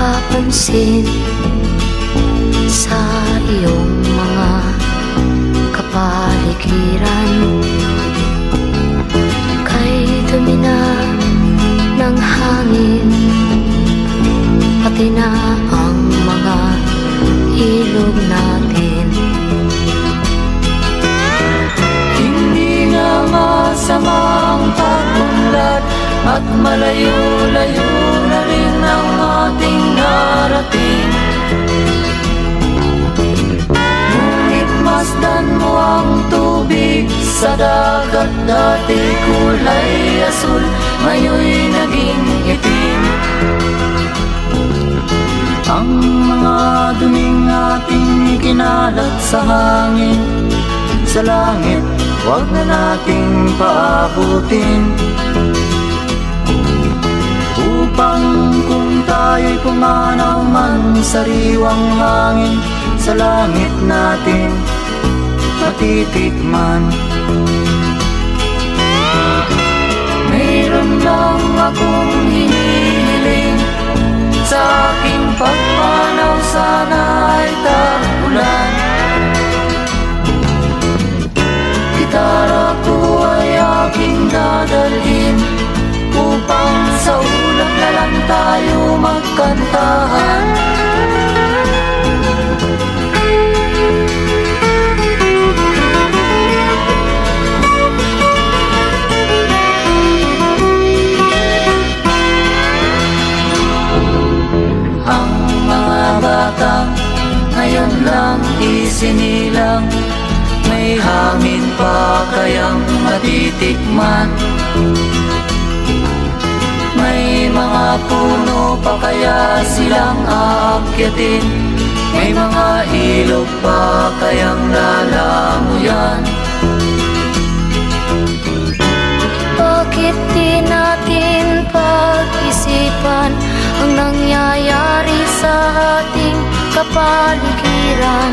napapansin sa iyong mga kapaligiran. Kay dumi na ng hangin, pati na ang mga ilog natin. Hindi nga masama ang pag-unlad, at malayo-layo na rin ang ating narating. Ngunit masdan mo ang tubig sa dagat, dati kulay asul, ngayon'y naging itim. Ang mga duming ating ikinalat sa hangin, sa langit, huwag na nating paabutin. Upang kung tayo'y pumanaw man sariwang hangin, sa langit natin matitikman. Mayroon lang akong hinihiling, sa aking pagpanaw sana ay tag-ulan. Gitara ko ay aking dadalhin, upang sa ulap na lang tayo magkantahan. Ang mga batang ngayon lang isinilang, may hangin pa kayang matitikman. May mga puno pa kaya silang aakyatin, may mga ilog pa kayang lalamuyan. Bakit di natin pag-isipan ang nangyayari sa ating kapaligiran?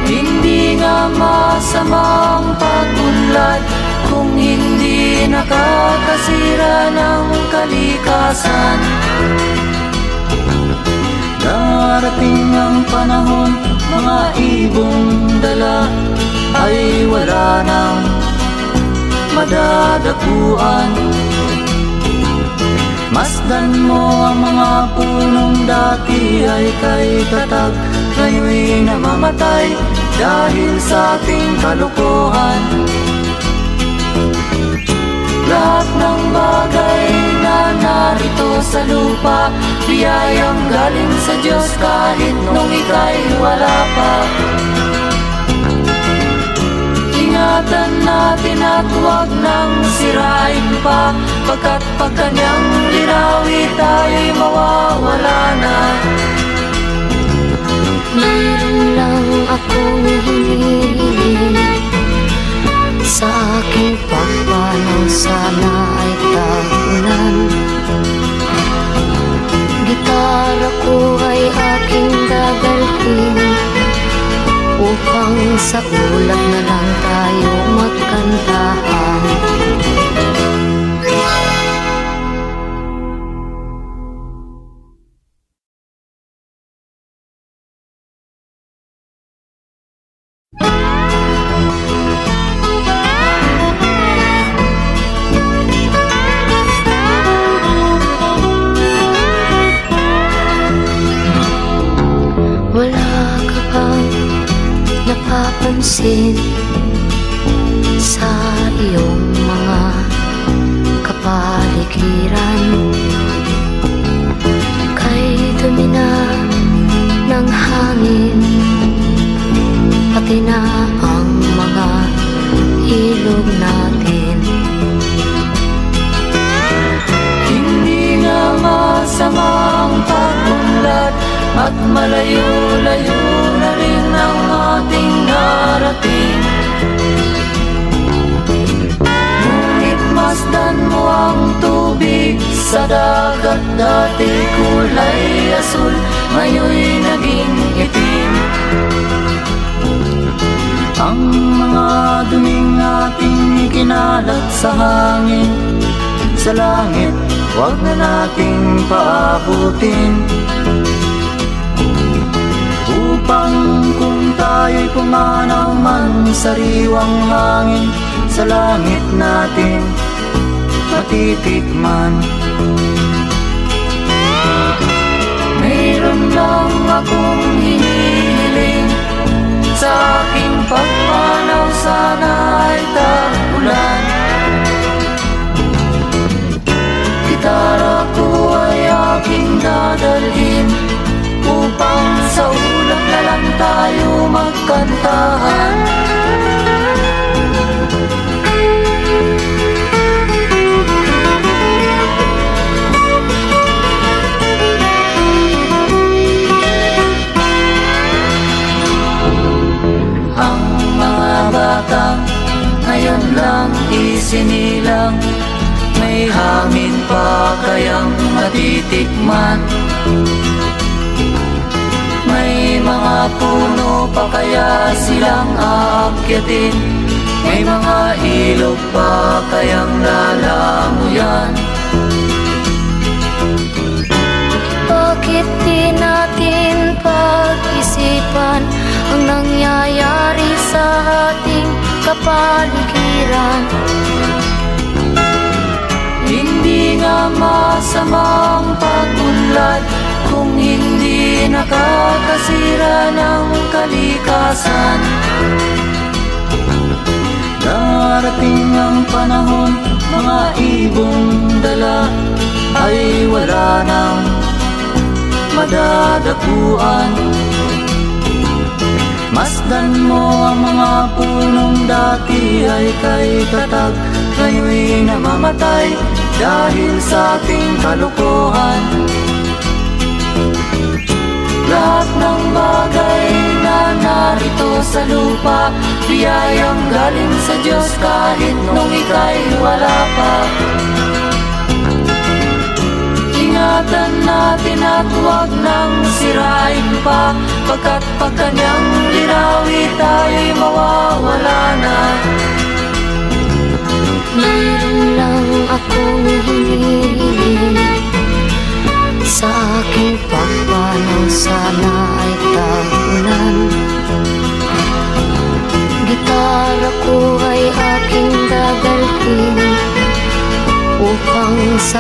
Hindi nga masamang pag-unlad, kung hindi nakakasira ng kalikasan. Darating ang panahon, mga ibong dala ay wala nang madadapuan. Masdan mo ang mga punong dati ay kay tatag, ngayon'y namamatay dahil sa ating kalokohan. Lahat ng bagay na narito sa lupa, biyayang galing sa Diyos kahit nung ika'y wala pa. Ingatan natin at huwag nang sirain pa, pagkat pag kanyang linawi tayo'y mawawala na. Mayroon lang akong hinihiling, sa aking pagpanaw sana ay tag-ulan. Gitara ko ay aking dadalhin, upang sa ulap na lang tayo magkantahan. Napapansin sa iyong mga kapaligiran. Kay dumi na ng hangin, pati na ang mga ilog natin. Hindi nga masama ang pag-unlad, at malayo-layo na rin ang ating narating. Ngunit masdan mo ang tubig sa dagat, dati kulay asul, ngayon'y naging itim. Ang mga duming ating ikinalat sa hangin, sa langit, Huwag na nating paabutin, upang kung tayo'y pumanaw man sariwang hangin, sa langit natin matitikman. Mayroon lang akong hinihiling, sa aking pagpanaw sana ay tag-ulan. Gitara ko ay aking dadalhin, upang sa ulap na lang tayo magkantahan. Ang mga batang ngayon lang isinilang, may hangin pa kayang matitikman? May mga puno pa kaya silang aakyatin? May mga ilog pa kayang lalamuyan? Bakit di natin pag-isipan ang nangyayari sa ating kapaligiran? Hindi nga masamang pagunlad kung hindi nakakasira ng kalikasan. Darating ang panahon, mga ibong dala ay wala nang madadapuan. Masdan mo ang mga punong dati ay kay tatag, ngayon'y namamatay dahil sa ating kalokohan. Lahat ng bagay na narito sa lupa, biyayang galing sa Diyos kahit nung ika'y wala pa. Ingatan natin at huwag nang sirain pa, pagkat pag kanyang linawi tayo'y mawawala na. Mayroon lang akong hinihiling, sa aking pagpanaw sana ay tag-ulan. Gitara ko ay aking dadalhin, upang sa